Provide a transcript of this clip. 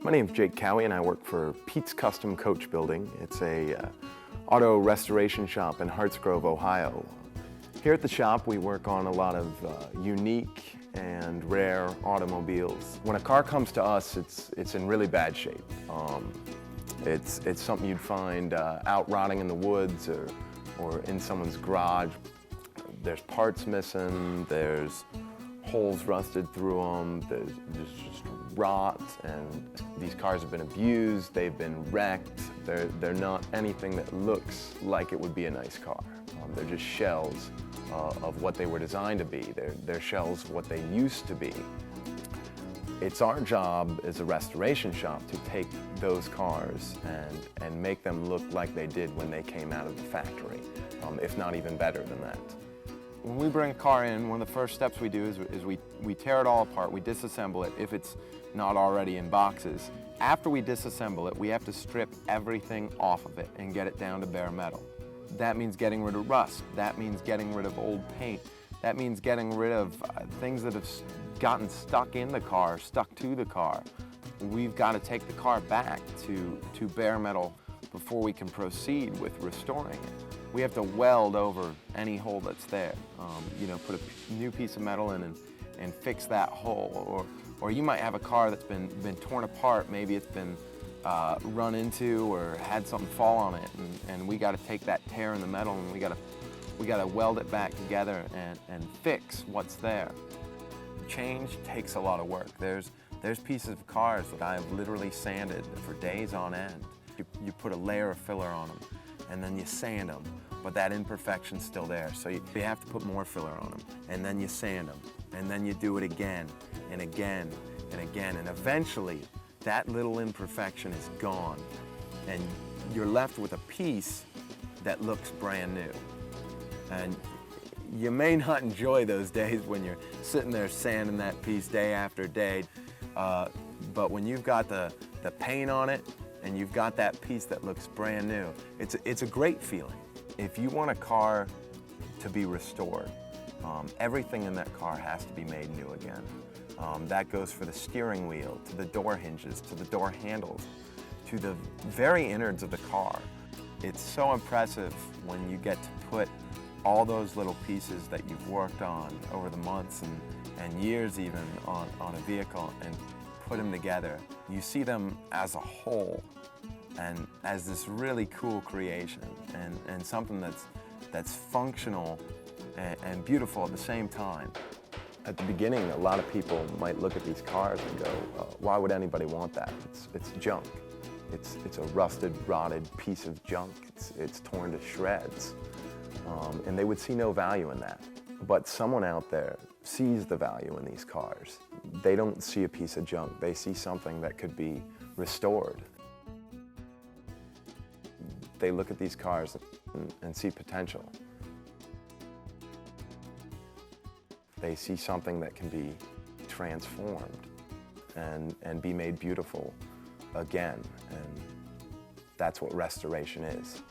My name's Jake Cowie and I work for Pete's Custom Coachbuilding. It's a auto restoration shop in Hartsgrove, Ohio. Here at the shop we work on a lot of unique and rare automobiles. When a car comes to us, it's in really bad shape. It's something you'd find out rotting in the woods or in someone's garage. There's parts missing, there's holes rusted through them, there's just rot, and these cars have been abused, they've been wrecked. They're not anything that looks like it would be a nice car. They're just shells of what they were designed to be. They're shells of what they used to be. It's our job as a restoration shop to take those cars and make them look like they did when they came out of the factory, if not even better than that. When we bring a car in, one of the first steps we do is we tear it all apart, we disassemble it if it's not already in boxes. After we disassemble it, we have to strip everything off of it and get it down to bare metal. That means getting rid of rust, that means getting rid of old paint, that means getting rid of things that have gotten stuck in the car, stuck to the car. We've got to take the car back to bare metal before we can proceed with restoring it. We have to weld over any hole that's there. Put a new piece of metal in and fix that hole. Or you might have a car that's been torn apart. Maybe it's been run into or had something fall on it, and we got to take that tear in the metal and we got to weld it back together and fix what's there. Change takes a lot of work. There's pieces of cars that I have literally sanded for days on end. You put a layer of filler on them, and then you sand them, but that imperfection's still there. So you have to put more filler on them, and then you sand them, and then you do it again, and again, and again, and eventually that little imperfection is gone, and you're left with a piece that looks brand new. And you may not enjoy those days when you're sitting there sanding that piece day after day, but when you've got the paint on it, and you've got that piece that looks brand new, it's a great feeling. If you want a car to be restored, everything in that car has to be made new again. That goes for the steering wheel, to the door hinges, to the door handles, to the very innards of the car. It's so impressive when you get to put all those little pieces that you've worked on over the months and years even on a vehicle and put them together. You see them as a whole and as this really cool creation and something that's functional and beautiful at the same time. At the beginning, a lot of people might look at these cars and go, why would anybody want that? It's junk. It's a rusted, rotted piece of junk. It's torn to shreds. And they would see no value in that. But someone out there sees the value in these cars. They don't see a piece of junk. They see something that could be restored. They look at these cars and see potential. They see something that can be transformed and be made beautiful again. And that's what restoration is.